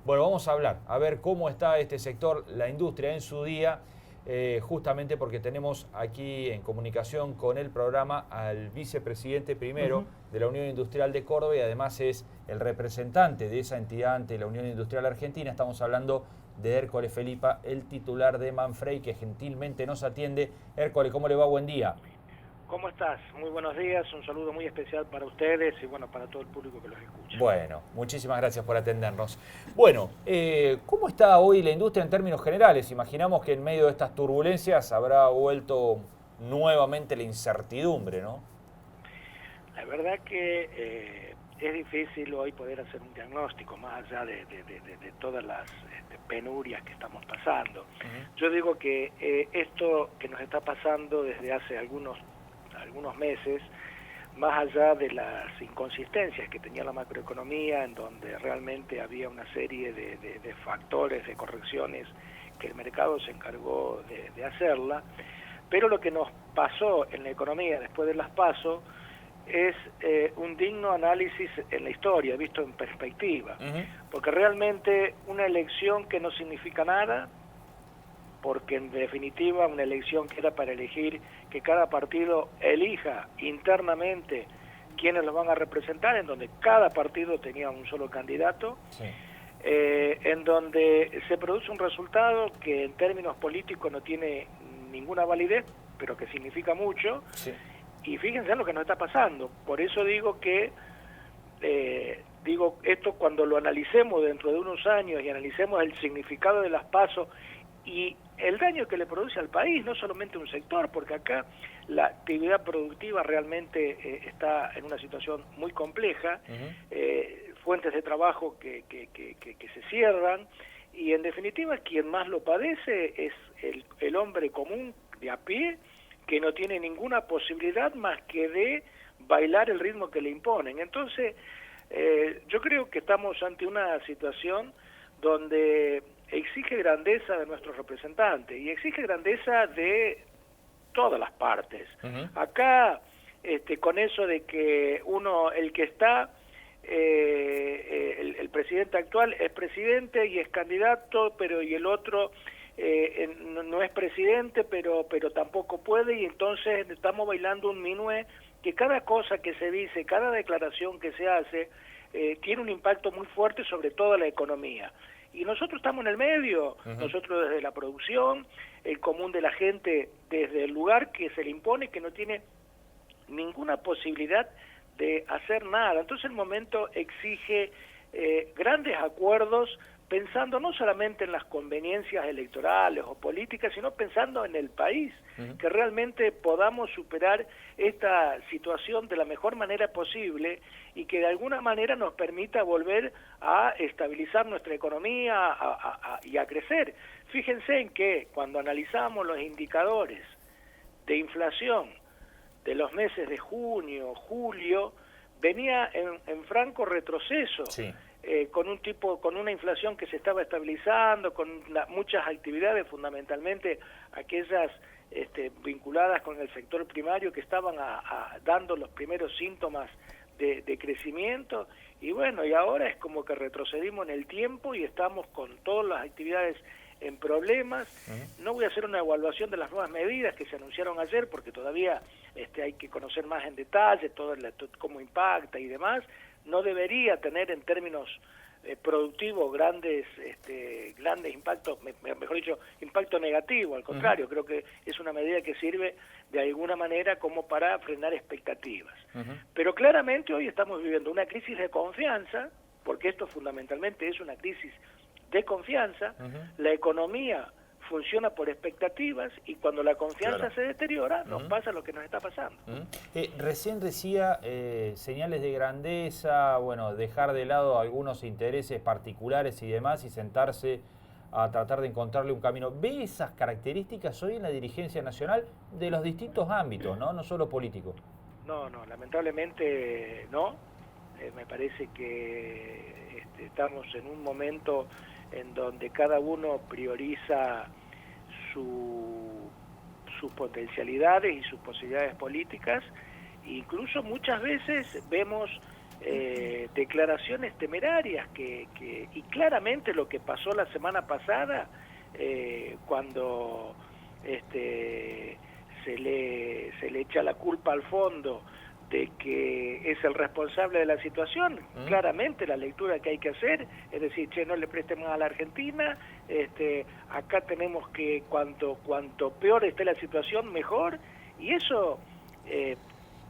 Bueno, vamos a hablar, a ver cómo está este sector, la industria en su día, justamente porque tenemos aquí en comunicación con el programa al vicepresidente primero de la Unión Industrial de Córdoba y además es el representante de esa entidad ante la Unión Industrial Argentina. Estamos hablando de Hércole Felipa, el titular de Manfrey, que gentilmente nos atiende. Hércole, ¿cómo le va? Buen día. ¿Cómo estás? Muy buenos días, un saludo muy especial para ustedes y bueno, para todo el público que los escucha. Bueno, muchísimas gracias por atendernos. Bueno, ¿cómo está hoy la industria en términos generales? Imaginamos que en medio de estas turbulencias habrá vuelto nuevamente la incertidumbre, ¿no? La verdad que es difícil hoy poder hacer un diagnóstico más allá de todas las penurias que estamos pasando. Yo digo que esto que nos está pasando desde hace algunos meses, más allá de las inconsistencias que tenía la macroeconomía, en donde realmente había una serie de factores, de correcciones que el mercado se encargó de hacerla, pero lo que nos pasó en la economía después de las PASO es un digno análisis en la historia, visto en perspectiva, porque realmente una elección que no significa nada, porque en definitiva una elección que era para elegir que cada partido elija internamente quiénes los van a representar, en donde cada partido tenía un solo candidato, sí. En donde se produce un resultado que en términos políticos no tiene ninguna validez, pero que significa mucho, sí. Y fíjense en lo que nos está pasando. Por eso digo que esto cuando lo analicemos dentro de unos años y analicemos el significado de las PASO y el daño que le produce al país, no solamente un sector, porque acá la actividad productiva realmente está en una situación muy compleja, fuentes de trabajo que se cierran, y en definitiva quien más lo padece es el hombre común de a pie, que no tiene ninguna posibilidad más que de bailar el ritmo que le imponen. Entonces, yo creo que estamos ante una situación donde exige grandeza de nuestros representantes y exige grandeza de todas las partes. Acá, con eso de que el que está, el presidente actual es presidente y es candidato, pero y el otro no es presidente, pero tampoco puede, y entonces estamos bailando un minué que cada cosa que se dice, cada declaración que se hace, tiene un impacto muy fuerte sobre toda la economía. Y nosotros estamos en el medio, nosotros desde la producción, el común de la gente desde el lugar que se le impone, que no tiene ninguna posibilidad de hacer nada. Entonces el momento exige grandes acuerdos, pensando no solamente en las conveniencias electorales o políticas, sino pensando en el país, que realmente podamos superar esta situación de la mejor manera posible y que de alguna manera nos permita volver a estabilizar nuestra economía y a crecer. Fíjense en que cuando analizamos los indicadores de inflación de los meses de junio, julio, venía en franco retroceso. Sí. Con una inflación que se estaba estabilizando, con muchas actividades, fundamentalmente aquellas vinculadas con el sector primario que estaban dando los primeros síntomas de crecimiento, y bueno, y ahora es como que retrocedimos en el tiempo y estamos con todas las actividades en problemas. No voy a hacer una evaluación de las nuevas medidas que se anunciaron ayer, porque todavía hay que conocer más en detalle cómo impacta y demás. No debería tener en términos productivos grandes impactos, mejor dicho, impacto negativo, al contrario, creo que es una medida que sirve de alguna manera como para frenar expectativas. Pero claramente hoy estamos viviendo una crisis de confianza, porque esto fundamentalmente es una crisis de confianza. La economía funciona por expectativas y cuando la confianza se deteriora, nos pasa lo que nos está pasando. Recién decía señales de grandeza, bueno, dejar de lado algunos intereses particulares y demás y sentarse a tratar de encontrarle un camino. ¿Ve esas características hoy en la dirigencia nacional de los distintos ámbitos, no solo político? No, lamentablemente no. Me parece que estamos en un momento en donde cada uno prioriza sus potencialidades y sus posibilidades políticas. Incluso muchas veces vemos declaraciones temerarias y claramente lo que pasó la semana pasada cuando se le echa la culpa al fondo de que es el responsable de la situación. Claramente la lectura que hay que hacer es decir, che, no le prestemos a la Argentina, acá tenemos que cuanto peor esté la situación, mejor, y eso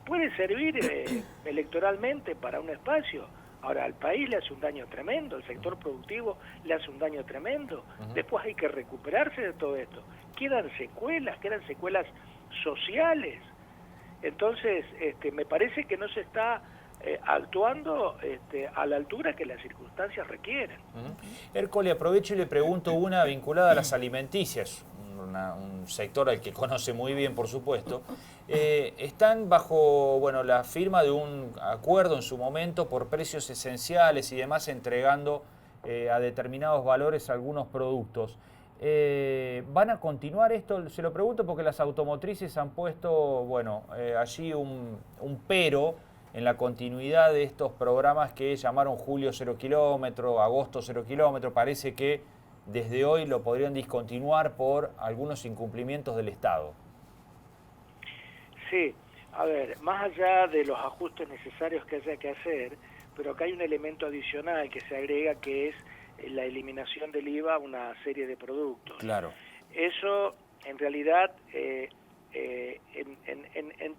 puede servir electoralmente para un espacio. Ahora, al país le hace un daño tremendo, el sector productivo le hace un daño tremendo. Después hay que recuperarse de todo esto. Quedan secuelas sociales. Entonces, me parece que no se está actuando a la altura que las circunstancias requieren. Hércole, aprovecho y le pregunto una vinculada a las alimenticias, un sector al que conoce muy bien, por supuesto. Están bajo la firma de un acuerdo en su momento por precios esenciales y demás, entregando a determinados valores algunos productos. ¿Van a continuar esto? Se lo pregunto porque las automotrices han puesto allí un pero en la continuidad de estos programas que llamaron Julio 0 kilómetro, Agosto 0 kilómetro. Parece que desde hoy lo podrían discontinuar por algunos incumplimientos del Estado. Sí, a ver, más allá de los ajustes necesarios que haya que hacer, pero acá hay un elemento adicional que se agrega, que es la eliminación del IVA a una serie de productos. Claro. Eso, en realidad, en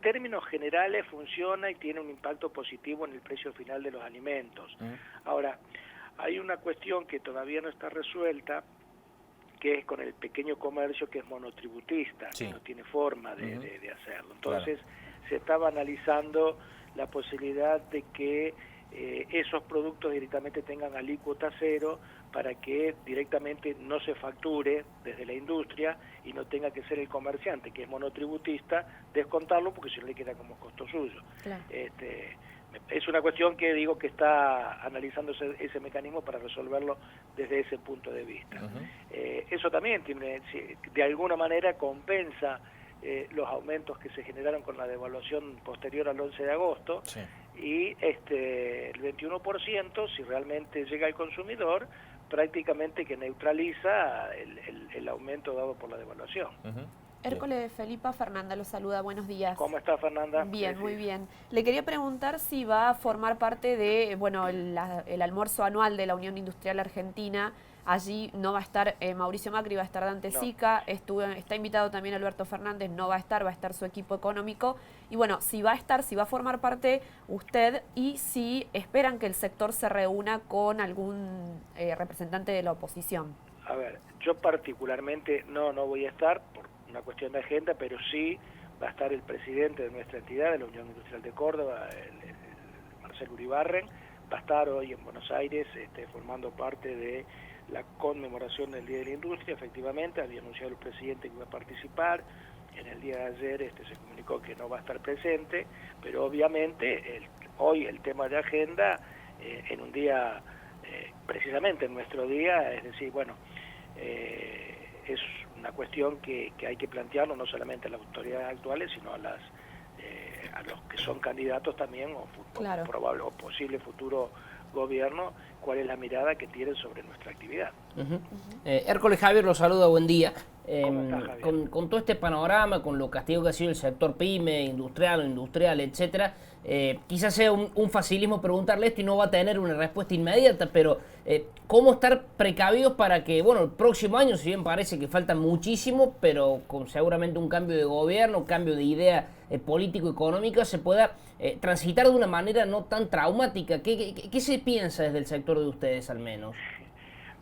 términos generales funciona y tiene un impacto positivo en el precio final de los alimentos. Ahora, hay una cuestión que todavía no está resuelta, que es con el pequeño comercio que es monotributista, que no tiene forma de hacerlo. Entonces, se estaba analizando la posibilidad de que esos productos directamente tengan alícuota cero para que directamente no se facture desde la industria y no tenga que ser el comerciante, que es monotributista, descontarlo porque si no le queda como costo suyo. Claro. Es una cuestión que digo que está analizándose ese mecanismo para resolverlo desde ese punto de vista. Eso también tiene, de alguna manera compensa los aumentos que se generaron con la devaluación posterior al 11 de agosto, y el 21%, si realmente llega al consumidor, prácticamente que neutraliza el aumento dado por la devaluación. Hércole, Felipa, Fernanda lo saluda, buenos días. ¿Cómo está, Fernanda? Bien, muy bien. Le quería preguntar si va a formar parte de, el almuerzo anual de la Unión Industrial Argentina. Allí no va a estar Mauricio Macri, va a estar Dante Sica, está invitado también Alberto Fernández, no va a estar su equipo económico. Y si va a estar, si va a formar parte usted y si esperan que el sector se reúna con algún representante de la oposición. A ver, yo particularmente no voy a estar por una cuestión de agenda, pero sí va a estar el presidente de nuestra entidad, de la Unión Industrial de Córdoba, el Marcelo Uribarren, va a estar hoy en Buenos Aires formando parte de la conmemoración del Día de la Industria. Efectivamente, había anunciado el presidente que iba a participar. En el día de ayer se comunicó que no va a estar presente, pero obviamente hoy el tema de agenda, en un día, precisamente en nuestro día, es decir, es una cuestión que hay que plantearlo no solamente a las autoridades actuales, sino a los que son candidatos también, o probable o posible futuro gobierno, cuál es la mirada que tienen sobre nuestra actividad. Hércole, Javier lo saluda, buen día. ¿Cómo está, Javier? Con todo este panorama, con lo castigo que ha sido el sector pyme, industrial, etcétera, quizás sea un facilismo preguntarle esto y no va a tener una respuesta inmediata, pero ¿cómo estar precavidos para que, el próximo año, si bien parece que falta muchísimo, pero con seguramente un cambio de gobierno, un cambio de idea político-económica, se pueda transitar de una manera no tan traumática? ¿Qué se piensa desde el sector de ustedes, al menos?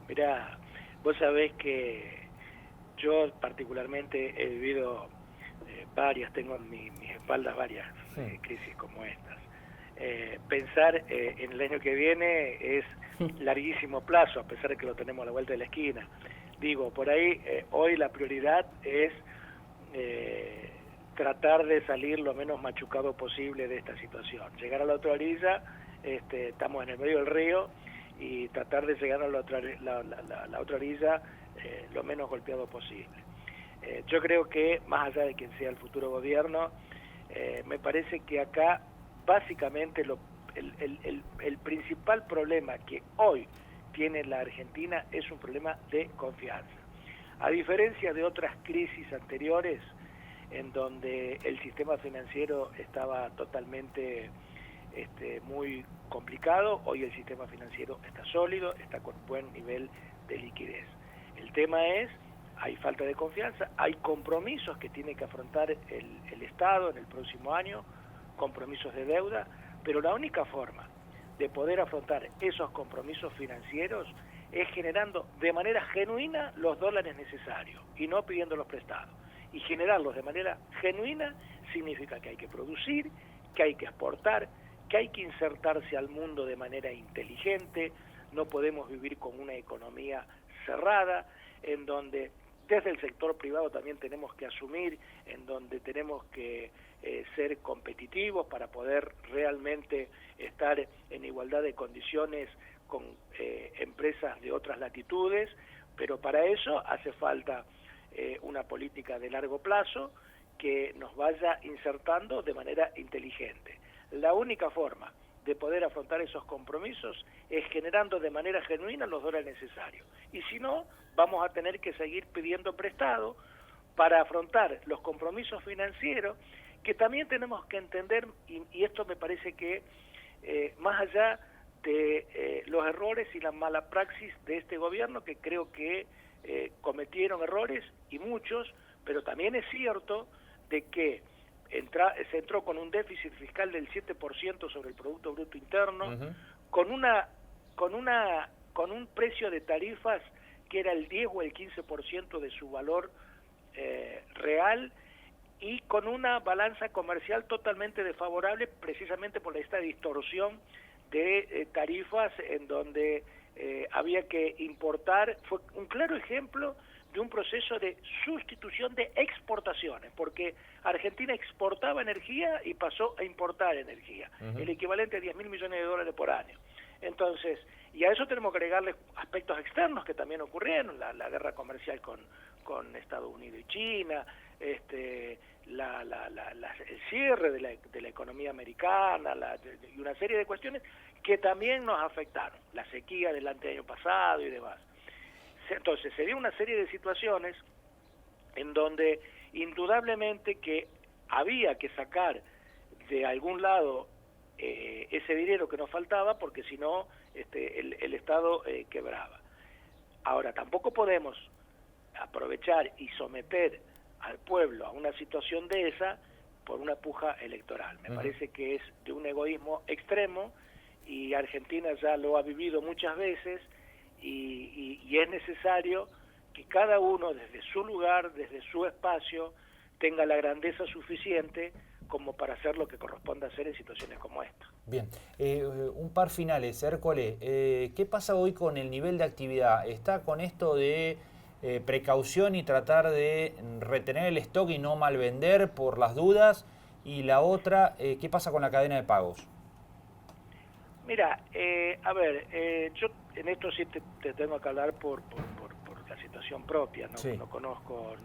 Mirá, vos sabés que yo particularmente he vivido tengo en mis espaldas varias crisis como estas. Pensar en el año que viene es larguísimo plazo, a pesar de que lo tenemos a la vuelta de la esquina. Digo, por ahí hoy la prioridad es tratar de salir lo menos machucado posible de esta situación. Llegar a la otra orilla, estamos en el medio del río, y tratar de llegar a la otra orilla lo menos golpeado posible. Yo creo que, más allá de quien sea el futuro gobierno, me parece que acá básicamente el principal problema que hoy tiene la Argentina es un problema de confianza. A diferencia de otras crisis anteriores, en donde el sistema financiero estaba totalmente muy complicado, hoy el sistema financiero está sólido, está con buen nivel de liquidez. El tema es, hay falta de confianza, hay compromisos que tiene que afrontar el Estado en el próximo año, compromisos de deuda, pero la única forma de poder afrontar esos compromisos financieros es generando de manera genuina los dólares necesarios y no pidiéndolos prestados. Y generarlos de manera genuina significa que hay que producir, que hay que exportar, que hay que insertarse al mundo de manera inteligente. No podemos vivir con una economía cerrada, en donde desde el sector privado también tenemos que asumir, en donde tenemos que ser competitivos para poder realmente estar en igualdad de condiciones con empresas de otras latitudes, pero para eso hace falta una política de largo plazo que nos vaya insertando de manera inteligente. La única forma de poder afrontar esos compromisos es generando de manera genuina los dólares necesarios. Y si no, vamos a tener que seguir pidiendo prestado para afrontar los compromisos financieros, que también tenemos que entender, y esto me parece que más allá de los errores y la mala praxis de este gobierno, que creo que cometieron errores y muchos, pero también es cierto de que se entró con un déficit fiscal del 7% sobre el Producto Bruto Interno, con un precio de tarifas que era el 10 o el 15% de su valor real, y con una balanza comercial totalmente desfavorable, precisamente por esta distorsión de tarifas en donde había que importar. Fue un claro ejemplo de un proceso de sustitución de exportaciones, porque Argentina exportaba energía y pasó a importar energía, el equivalente a 10.000 millones de dólares por año. Entonces, y a eso tenemos que agregarle aspectos externos que también ocurrieron, la guerra comercial con Estados Unidos y China, el cierre de la economía americana, y una serie de cuestiones que también nos afectaron, la sequía del año pasado y demás. Entonces, se dio una serie de situaciones en donde indudablemente que había que sacar de algún lado ese dinero que nos faltaba, porque si no el Estado quebraba. Ahora, tampoco podemos aprovechar y someter al pueblo a una situación de esa por una puja electoral. Me parece que es de un egoísmo extremo, y Argentina ya lo ha vivido muchas veces, y es necesario que cada uno desde su lugar, desde su espacio, tenga la grandeza suficiente como para hacer lo que corresponde hacer en situaciones como esta. Bien, un par finales, Hércole, ¿qué pasa hoy con el nivel de actividad? ¿Está con esto de precaución y tratar de retener el stock y no malvender por las dudas? Y la otra, ¿qué pasa con la cadena de pagos? Mira, yo en esto sí te tengo que hablar por la situación propia, no, sí. No conozco,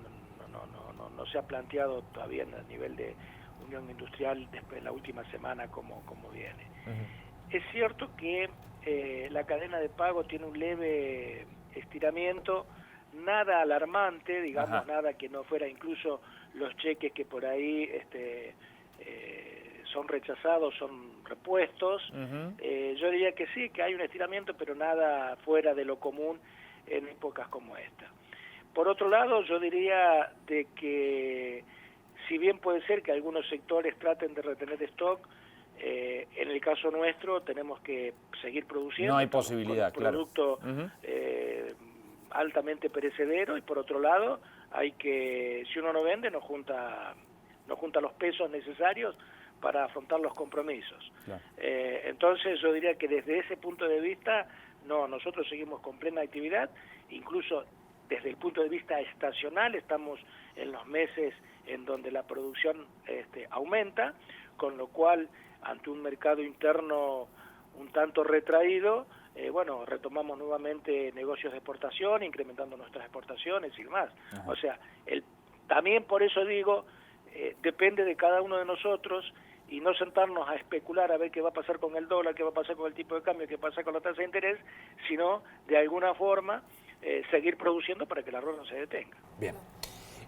no se ha planteado todavía a nivel de Unión Industrial después de la última semana como viene. Es cierto que la cadena de pago tiene un leve estiramiento, nada alarmante, digamos, nada que no fuera incluso los cheques que por ahí son rechazados, son repuestos. Yo diría que sí, que hay un estiramiento, pero nada fuera de lo común en épocas como esta. Por otro lado, yo diría de que si bien puede ser que algunos sectores traten de retener stock, en el caso nuestro tenemos que seguir produciendo. No hay posibilidad, con producto altamente perecedero, y por otro lado hay que, si uno no vende, no junta los pesos necesarios para afrontar los compromisos. Claro. Entonces yo diría que desde ese punto de vista, no, nosotros seguimos con plena actividad, incluso desde el punto de vista estacional estamos en los meses en donde la producción aumenta, con lo cual ante un mercado interno un tanto retraído, retomamos nuevamente negocios de exportación, incrementando nuestras exportaciones y demás. O sea, también por eso digo, depende de cada uno de nosotros, y no sentarnos a especular a ver qué va a pasar con el dólar, qué va a pasar con el tipo de cambio, qué pasa con la tasa de interés, sino de alguna forma seguir produciendo para que la rueda no se detenga. Bien.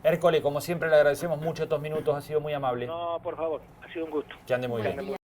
Hércole, como siempre, le agradecemos mucho estos minutos, ha sido muy amable. No, por favor, ha sido un gusto. Que ande muy bien.